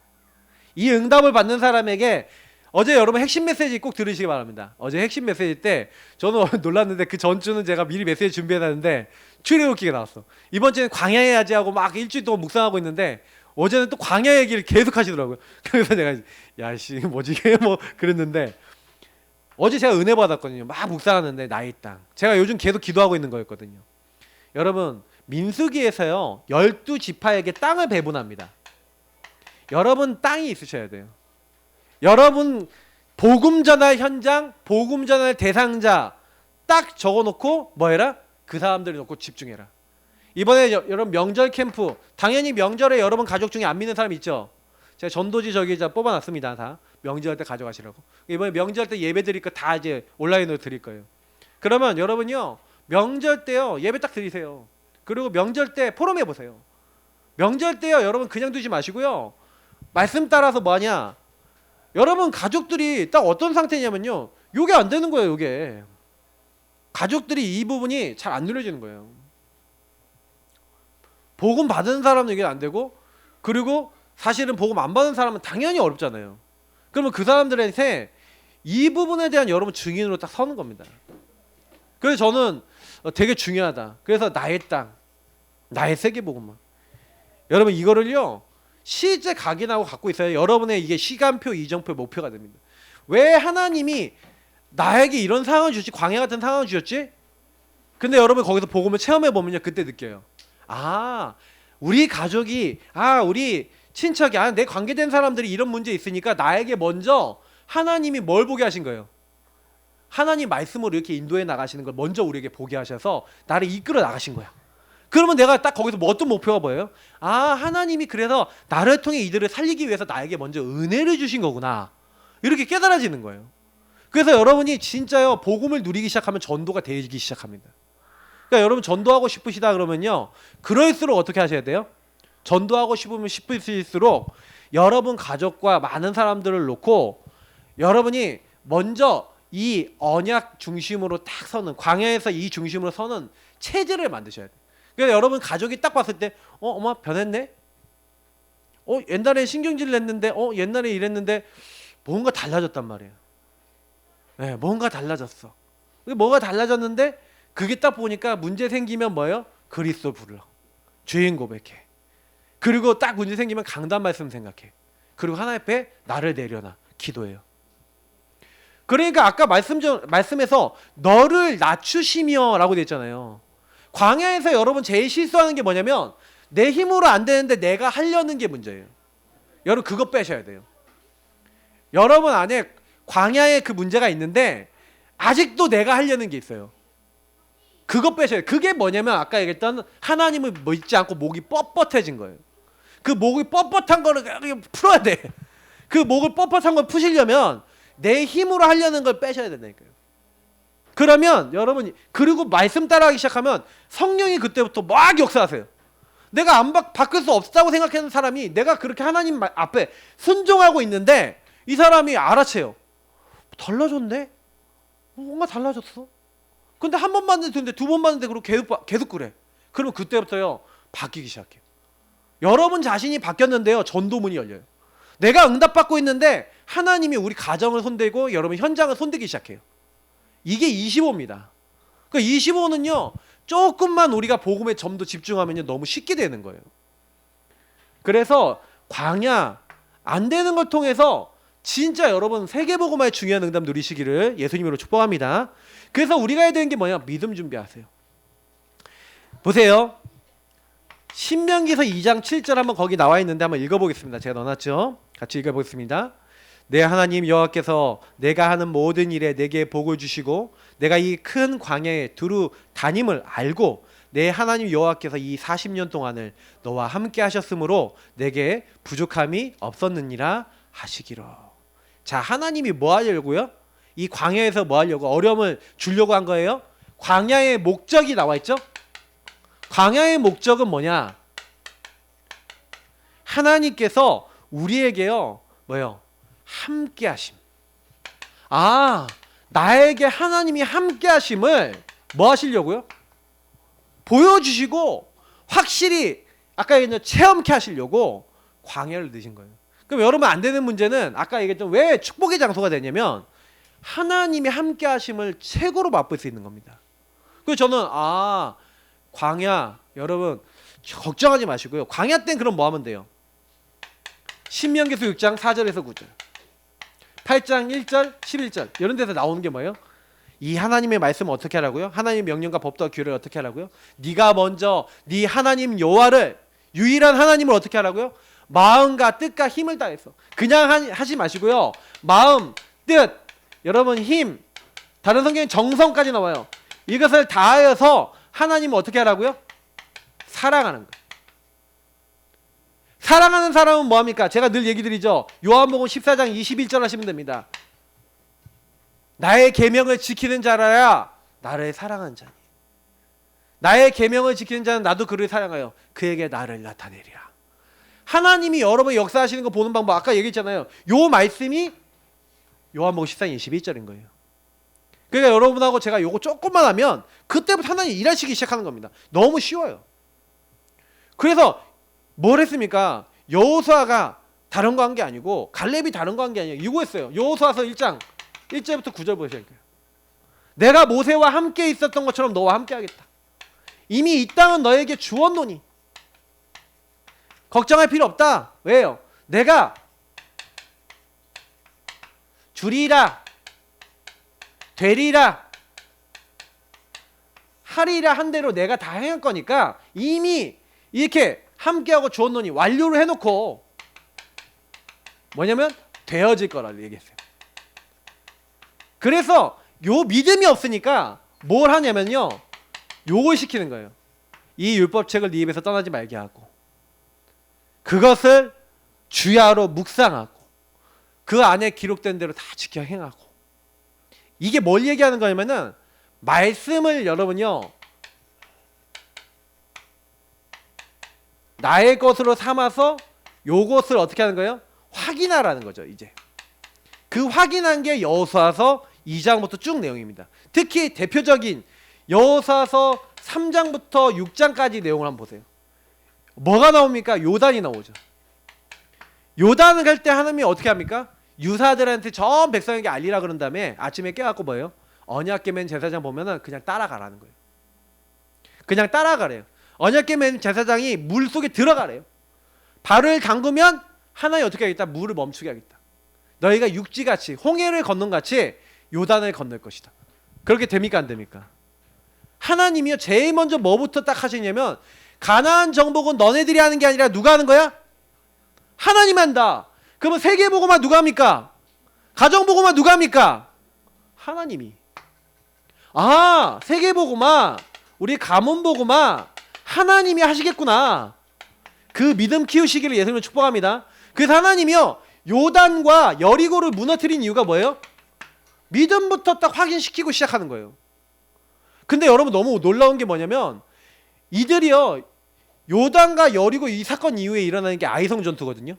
이 응답을 받는 사람에게 어제 여러분 핵심 메시지 꼭 들으시기 바랍니다. 어제 핵심 메시지 때 저는 놀랐는데 그 전주는 제가 미리 메시지 준비해놨는데 출애굽기가 나왔어. 이번 주에는 광야 해야지 하고 막 일주일 동안 묵상하고 있는데 어제는 또 광야 얘기를 계속 하시더라고요. 그래서 내가 야씨 뭐지 이게 뭐 그랬는데, 어제 제가 은혜 받았거든요. 막 묵상하는데 나의 땅, 제가 요즘 계속 기도하고 있는 거였거든요. 여러분 민수기에서요 12지파에게 땅을 배분합니다. 여러분 땅이 있으셔야 돼요. 여러분 복음 전할 현장, 복음 전할 대상자 딱 적어놓고 뭐 해라? 그 사람들을 놓고 집중해라. 이번에 여러분 명절 캠프, 당연히 명절에 여러분 가족 중에 안 믿는 사람 있죠? 제가 전도지 저기 뽑아놨습니다. 다 명절 때 가져가시라고. 이번에 명절 때 예배 드릴 거 다 이제 온라인으로 드릴 거예요. 그러면 여러분요 명절 때요 예배 딱 드리세요. 그리고 명절 때 포럼해 보세요. 명절 때요 여러분 그냥 두지 마시고요. 말씀 따라서 뭐하냐? 여러분 가족들이 딱 어떤 상태냐면요. 요게 안 되는 거예요. 요게 가족들이 이 부분이 잘 안 누려지는 거예요. 복음 받은 사람은 이게 안 되고, 그리고 사실은 복음 안 받은 사람은 당연히 어렵잖아요. 그러면 그 사람들한테 이 부분에 대한 여러분 증인으로 딱 서는 겁니다. 그래서 저는 되게 중요하다. 그래서 나의 땅, 나의 세계복음만. 여러분 이거를요 실제 각인하고 갖고 있어야 여러분의 이게 시간표, 이정표, 목표가 됩니다. 왜 하나님이 나에게 이런 상황을 주지, 광야 같은 상황을 주셨지? 근데 여러분 거기서 복음을 체험해 보면요 그때 느껴요. 아, 우리 가족이, 우리 친척이, 내 관계된 사람들이 이런 문제 있으니까 나에게 먼저 하나님이 뭘 보게 하신 거예요? 하나님 말씀으로 이렇게 인도해 나가시는 걸 먼저 우리에게 보게 하셔서 나를 이끌어 나가신 거야. 그러면 내가 딱 거기서 뭐 어떤 목표가 보여요? 하나님이 그래서 나를 통해 이들을 살리기 위해서 나에게 먼저 은혜를 주신 거구나. 이렇게 깨달아지는 거예요. 그래서 여러분이 진짜요 복음을 누리기 시작하면 전도가 되기 시작합니다. 그러니까 여러분 전도하고 싶으시다 그러면요 그럴수록 어떻게 하셔야 돼요? 전도하고 싶으실수록 여러분 가족과 많은 사람들을 놓고 여러분이 먼저 이 언약 중심으로 딱 서는, 광야에서 이 중심으로 서는 체질을 만드셔야 돼요. 그러니까 여러분 가족이 딱 봤을 때 엄마 변했네? 옛날에 신경질 냈는데 옛날에 이랬는데 뭔가 달라졌단 말이에요. 네, 뭔가 달라졌어. 뭐가 달라졌는데 그게 딱 보니까 문제 생기면 뭐예요? 그리스도 불러. 죄인 고백해. 그리고 딱 문제 생기면 강단 말씀 생각해. 그리고 하나님 앞에 나를 내려놔. 기도해요. 그러니까 아까 말씀에서 너를 낮추시며 라고 돼 있잖아요. 광야에서 여러분 제일 실수하는 게 뭐냐면 내 힘으로 안 되는데 내가 하려는 게 문제예요. 여러분 그거 빼셔야 돼요. 여러분 안에 광야에 그 문제가 있는데 아직도 내가 하려는 게 있어요. 그거 빼셔야 돼요. 그게 뭐냐면 아까 얘기했던 하나님을 믿지 않고 목이 뻣뻣해진 거예요. 그 목이 뻣뻣한 거를 풀어야 돼. 그 목을 뻣뻣한 걸 푸시려면 내 힘으로 하려는 걸 빼셔야 된다니까요. 그러면 여러분이 그리고 말씀 따라하기 시작하면 성령이 그때부터 막 역사하세요. 내가 안 바꿀 수 없다고 생각하는 사람이 내가 그렇게 하나님 앞에 순종하고 있는데 이 사람이 알아채요. 달라졌네? 뭔가 달라졌어. 근데 한 번 봤는데 두 번 봤는데 그리고 계속 그래. 그러면 그때부터요 바뀌기 시작해요. 여러분 자신이 바뀌었는데요 전도문이 열려요. 내가 응답받고 있는데 하나님이 우리 가정을 손대고 여러분 현장을 손대기 시작해요. 이게 25입니다. 그 25는요 조금만 우리가 복음에 좀 더 집중하면요 너무 쉽게 되는 거예요. 그래서 광야 안 되는 걸 통해서 진짜 여러분 세계복음화의 중요한 응답 누리시기를 예수님으로 축복합니다. 그래서 우리가 해야 되는 게 뭐냐? 믿음 준비하세요. 보세요. 신명기서 2장 7절 한번 거기 나와 있는데 한번 읽어보겠습니다. 제가 넣어놨죠? 같이 읽어보겠습니다. 내 하나님 여호와께서 내가 하는 모든 일에 내게 복을 주시고 내가 이 큰 광야에 두루 다님을 알고 내 하나님 여호와께서 이 40년 동안을 너와 함께 하셨으므로 내게 부족함이 없었느니라 하시기로. 자, 하나님이 뭐 하려고요? 이 광야에서 뭐 하려고? 어려움을 주려고 한 거예요? 광야의 목적이 나와 있죠? 광야의 목적은 뭐냐? 하나님께서 우리에게요 뭐예요? 함께 하심. 나에게 하나님이 함께 하심을 뭐 하시려고요? 보여주시고 확실히 아까 얘기했던 체험케 하시려고 광야를 넣으신 거예요. 그럼 여러분 안 되는 문제는 아까 얘기했던 왜 축복의 장소가 되냐면 하나님이 함께 하심을 최고로 맛볼 수 있는 겁니다. 그래서 저는 광야 여러분 걱정하지 마시고요. 광야 땐 그럼 뭐 하면 돼요? 신명기서 6장 4절에서 9절 8장 1절 11절 이런 데서 나오는 게 뭐예요? 이 하나님의 말씀을 어떻게 하라고요? 하나님의 명령과 법도와 규례를 어떻게 하라고요? 네가 먼저 네 하나님 여호와를 유일한 하나님을 어떻게 하라고요? 마음과 뜻과 힘을 다해서 그냥 하지 마시고요. 마음, 뜻, 여러분 힘, 다른 성경엔 정성까지 나와요. 이것을 다하여서 하나님은 어떻게 하라고요? 사랑하는 거예요. 사랑하는 사람은 뭐합니까? 제가 늘 얘기 드리죠. 요한복음 14장 21절 하시면 됩니다. 나의 계명을 지키는 자라야 나를 사랑하는 자니, 나의 계명을 지키는 자는 나도 그를 사랑하여 그에게 나를 나타내리라. 하나님이 여러분 역사하시는 거 보는 방법, 아까 얘기했잖아요. 요 말씀이 요한복음 14장 21절인 거예요. 그러니까 여러분하고 제가 요거 조금만 하면 그때부터 하나님이 일하시기 시작하는 겁니다. 너무 쉬워요. 그래서 뭘 했습니까? 여호수아가 다른 거 한 게 아니고 갈렙이 다른 거 한 게 아니에요. 이거 했어요. 여호수아서 1장 1절부터 9절 보셔야 돼요. 내가 모세와 함께 있었던 것처럼 너와 함께 하겠다. 이미 이 땅은 너에게 주었노니 걱정할 필요 없다. 왜요? 내가 주리라, 되리라, 하리라 한 대로 내가 다 행할 거니까 이미 이렇게 함께하고 주었노니 완료를 해놓고 뭐냐면 되어질 거라고 얘기했어요. 그래서 요 믿음이 없으니까 뭘 하냐면요, 요걸 시키는 거예요. 이 율법책을 네 입에서 떠나지 말게 하고 그것을 주야로 묵상하고 그 안에 기록된 대로 다 지켜 행하고. 이게 뭘 얘기하는 거냐면은 말씀을 여러분요 나의 것으로 삼아서 요것을 어떻게 하는 거예요? 확인하라는 거죠. 이제 그 확인한 게 여호수아서 2장부터 쭉 내용입니다. 특히 대표적인 여호수아서 3장부터 6장까지 내용을 한번 보세요. 뭐가 나옵니까? 요단이 나오죠. 요단을 갈 때 하나님이 어떻게 합니까? 유사들한테 전 백성에게 알리라 그런 다음에 아침에 깨갖고 뭐예요? 언약궤 맨 제사장 보면은 그냥 따라가라는 거예요. 그냥 따라가래요. 언약궤 맨 제사장이 물 속에 들어가래요. 발을 담그면 하나님 어떻게 하겠다? 물을 멈추게 하겠다. 너희가 육지같이 홍해를 건넌 같이 요단을 건널 것이다. 그렇게 됩니까? 안 됩니까? 하나님이요 제일 먼저 뭐부터 딱 하시냐면 가나안 정복은 너네들이 하는 게 아니라 누가 하는 거야? 하나님 한다. 그러면 세계복음화 누가 합니까? 가정복음화 누가 합니까? 하나님이. 아, 세계복음화, 우리 가문복음화 하나님이 하시겠구나. 그 믿음 키우시기를 예수님을 축복합니다. 그래서 하나님이요 요단과 여리고를 무너뜨린 이유가 뭐예요? 믿음부터 딱 확인시키고 시작하는 거예요. 근데 여러분 너무 놀라운 게 뭐냐면 이들이요 요단과 여리고 이 사건 이후에 일어나는 게 아이성 전투거든요.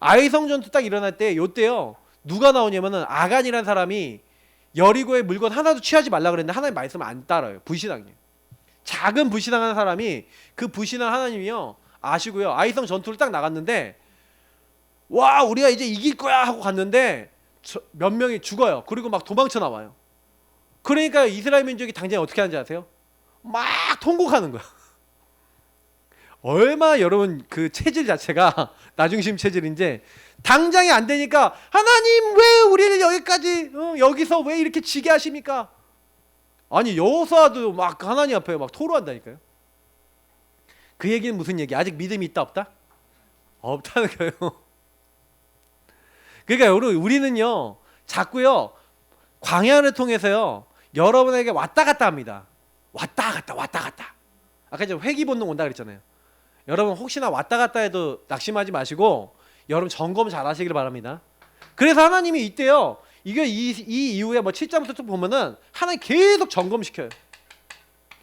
아이성 전투 딱 일어날 때 요때요 누가 나오냐면은 아간이라는 사람이 여리고의 물건 하나도 취하지 말라 그랬는데 하나님 말씀을 안 따라요. 불신앙이에요. 작은 불신앙하는 사람이 그 불신앙 하나님이요 아시고요 아이성 전투를 딱 나갔는데 와 우리가 이제 이길 거야 하고 갔는데 몇 명이 죽어요. 그리고 막 도망쳐 나와요. 그러니까 이스라엘 민족이 당장에 어떻게 하는지 아세요? 막 통곡하는 거야. 얼마나 여러분 그 체질 자체가 나중심 체질인지 당장에 안 되니까 하나님 왜 우리를 여기까지 여기서 왜 이렇게 지게 하십니까? 아니 여호수아도 막 하나님 앞에 막 토로한다니까요. 그 얘기는 무슨 얘기? 아직 믿음이 있다 없다? 없다는 거예요. 그러니까 여러분 우리는요 자꾸요 광야를 통해서요 여러분에게 왔다 갔다 합니다. 왔다 갔다 왔다 갔다. 아까 제가 회귀 본능 온다 그랬잖아요. 여러분 혹시나 왔다 갔다 해도 낙심하지 마시고 여러분 점검 잘 하시길 바랍니다. 그래서 하나님이 이때요 이게 이 이후에 뭐 7장부터 쭉 보면은 하나님 계속 점검시켜요.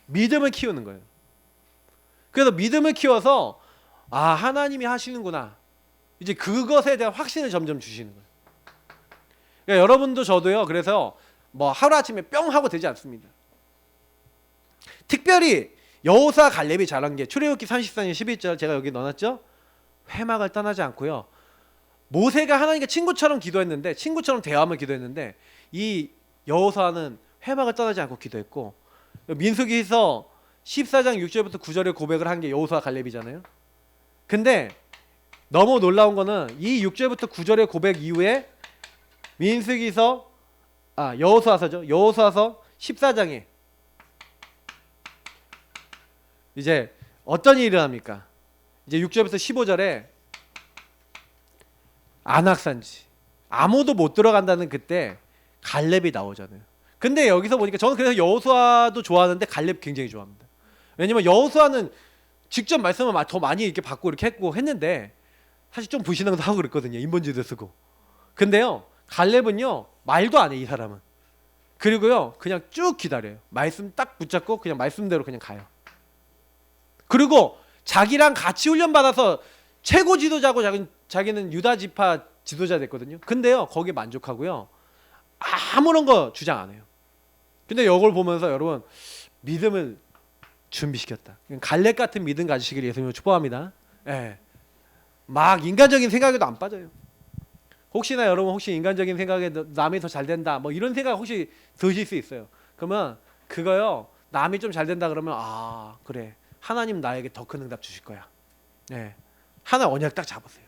믿음을 키우는 거예요. 그래서 믿음을 키워서 아 하나님이 하시는구나 이제 그것에 대한 확신을 점점 주시는 거예요. 그러니까 여러분도 저도요 그래서 뭐 하루아침에 뿅 하고 되지 않습니다. 특별히 여호수아 갈렙이 잘한 게 출애굽기 34장 11절 제가 여기 넣어놨죠. 회막을 떠나지 않고요 모세가 하나님께 친구처럼 기도했는데 친구처럼 대화하며 기도했는데 이 여호수아는 회막을 떠나지 않고 기도했고 민수기서 14장 6절부터 9절에 고백을 한 게 여호수아 갈렙이잖아요. 근데 너무 놀라운 거는 이 6절부터 9절의 고백 이후에 민수기서 여호수아서죠. 여호수아서 14장에 이제 어떤 일이 일어납니까? 이제 6절부터 15절에 안악산지 아무도 못 들어간다는 그때 갈렙이 나오잖아요. 근데 여기서 보니까 저는 그래서 여호수아도 좋아하는데 갈렙 굉장히 좋아합니다. 왜냐면 여호수아는 직접 말씀을 더 많이 이렇게 받고 이렇게 했고 했는데 사실 좀 불신앙도 하고 그랬거든요. 인본주의도 쓰고. 근데요 갈렙은요 말도 안 해 이 사람은. 그리고요 그냥 쭉 기다려요. 말씀 딱 붙잡고 그냥 말씀대로 그냥 가요. 그리고 자기랑 같이 훈련받아서 최고 지도자고 자기는 유다 지파 지도자 됐거든요. 근데요 거기에 만족하고요 아무런 거 주장 안 해요. 근데 이걸 보면서 여러분 믿음을 준비시켰다. 갈렙 같은 믿음 가지시길 예수님으로 축복합니다. 예. 막 인간적인 생각에도 안 빠져요. 혹시나 여러분 혹시 인간적인 생각에 남이 더 잘 된다 뭐 이런 생각 혹시 드실 수 있어요. 그러면 그거요 남이 좀 잘 된다 그러면 아 그래 하나님 나에게 더 큰 응답 주실 거야. 예. 하나 언약 딱 잡으세요.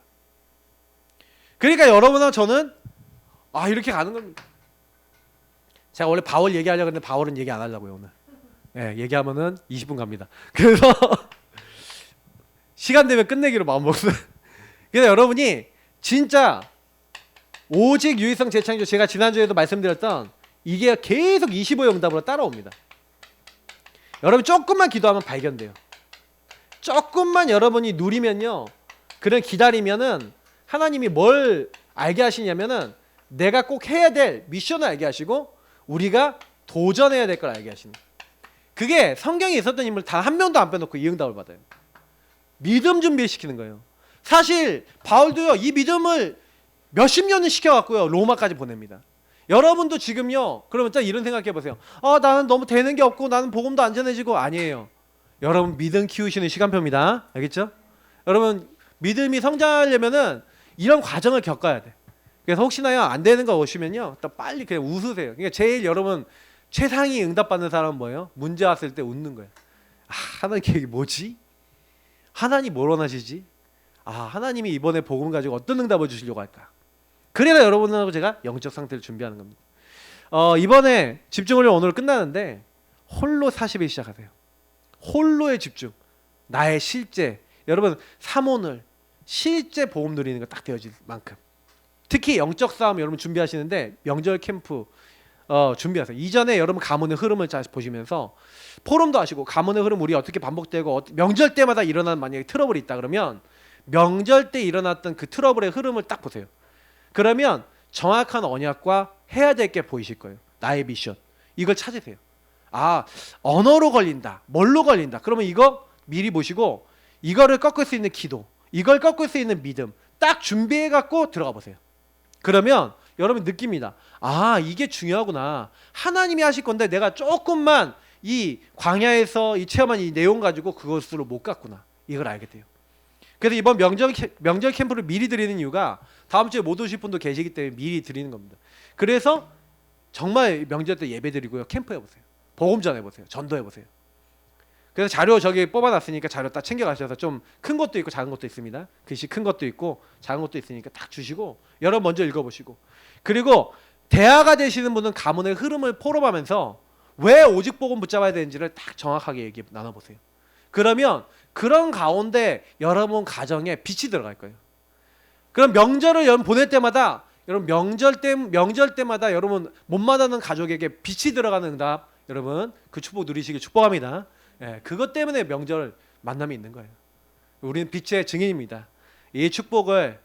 그러니까 여러분하고 저는 이렇게 가는 겁니다. 제가 원래 바울 얘기하려고 했는데 바울은 얘기 안 하려고요 오늘. 예, 얘기하면은 20분 갑니다. 그래서 시간 되면 끝내기로 마음먹었어요. 그래서 여러분이 진짜 오직 유일성 재창조 제가 지난주에도 말씀드렸던 이게 계속 25의 응답으로 따라옵니다. 여러분 조금만 기도하면 발견돼요. 조금만 여러분이 누리면요. 그런 기다리면은 하나님이 뭘 알게 하시냐면은 내가 꼭 해야 될 미션을 알게 하시고 우리가 도전해야 될 걸 알게 하시는 거예요. 그게 성경에 있었던 인물 단 한 명도 안 빼놓고 이 응답을 받아요. 믿음 준비시키는 거예요. 사실 바울도요 이 믿음을 몇십 년을 시켜갖고요 로마까지 보냅니다. 여러분도 지금요 그러면 딱 이런 생각해 보세요. 나는 너무 되는 게 없고 나는 복음도 안 전해지고 아니에요. 여러분 믿음 키우시는 시간표입니다. 알겠죠? 여러분 믿음이 성장하려면은 이런 과정을 겪어야 돼. 그래서 혹시나요 안 되는 거 오시면요 또 빨리 그냥 웃으세요. 그러니까 제일 여러분 최상위 응답받는 사람은 뭐예요? 문제 왔을 때 웃는 거예요. 하나님 계획이 뭐지? 하나님 뭘 원하시지? 하나님이 이번에 복음 가지고 어떤 응답을 주시려고 할까? 그래서 여러분하고 제가 영적 상태를 준비하는 겁니다. 이번에 집중훈련 오늘 끝나는데 홀로 40일 시작하세요. 홀로의 집중. 나의 실제 여러분 삼오늘 실제 복음 누리는 거 딱 되어질 만큼. 특히 영적 싸움 여러분 준비하시는데 명절 캠프 준비하세요. 이전에 여러분 가문의 흐름을 잘 보시면서 포럼도 하시고 가문의 흐름 우리 어떻게 반복되고 명절 때마다 일어나는 만약에 트러블이 있다 그러면 명절 때 일어났던 그 트러블의 흐름을 딱 보세요. 그러면 정확한 언약과 해야 될 게 보이실 거예요. 나의 미션 이걸 찾으세요. 언어로 걸린다 뭘로 걸린다 그러면 이거 미리 보시고 이거를 꺾을 수 있는 기도 이걸 꺾을 수 있는 믿음 딱 준비해 갖고 들어가 보세요. 그러면 여러분 느낍니다. 이게 중요하구나. 하나님이 하실 건데 내가 조금만 이 광야에서 이 체험한 이 내용 가지고 그것으로 못 갔구나. 이걸 알게 돼요. 그래서 이번 명절 캠프를 미리 드리는 이유가 다음 주에 못 오실 분도 계시기 때문에 미리 드리는 겁니다. 그래서 정말 명절 때 예배 드리고요. 캠프 해보세요. 복음 전해보세요. 전도해보세요. 그래서 자료 저기 뽑아놨으니까 자료 딱 챙겨가셔서 좀 큰 것도 있고 작은 것도 있습니다. 글씨 큰 것도 있고 작은 것도 있으니까 딱 주시고 여러분 먼저 읽어보시고 그리고 대화가 되시는 분은 가문의 흐름을 포럼하면서 왜 오직 복음 붙잡아야 되는지를 딱 정확하게 얘기 나눠보세요. 그러면 그런 가운데 여러분 가정에 빛이 들어갈 거예요. 그럼 명절을 여러분 보낼 때마다 여러분 명절 때마다 여러분 못 만나는 가족에게 빛이 들어가는 응답 여러분 그 축복 누리시길 축복합니다. 그것 때문에 명절 만남이 있는 거예요. 우리는 빛의 증인입니다. 이 축복을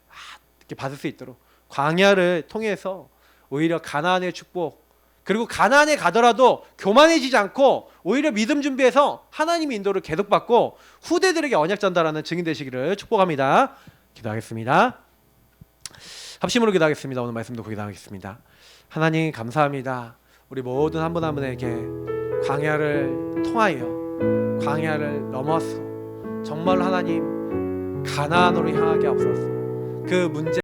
이렇게 받을 수 있도록 광야를 통해서 오히려 가나안의 축복 그리고 가나안에 가더라도 교만해지지 않고 오히려 믿음 준비해서 하나님의 인도를 계속 받고 후대들에게 언약 전달하는 증인 되시기를 축복합니다. 기도하겠습니다. 합심으로 기도하겠습니다. 오늘 말씀도 기도하겠습니다. 하나님 감사합니다. 우리 모든 한 분 한 분에게 광야를 통하여 광야를 넘어서 정말 하나님 가나안으로 향하게 하옵소서. 그 문제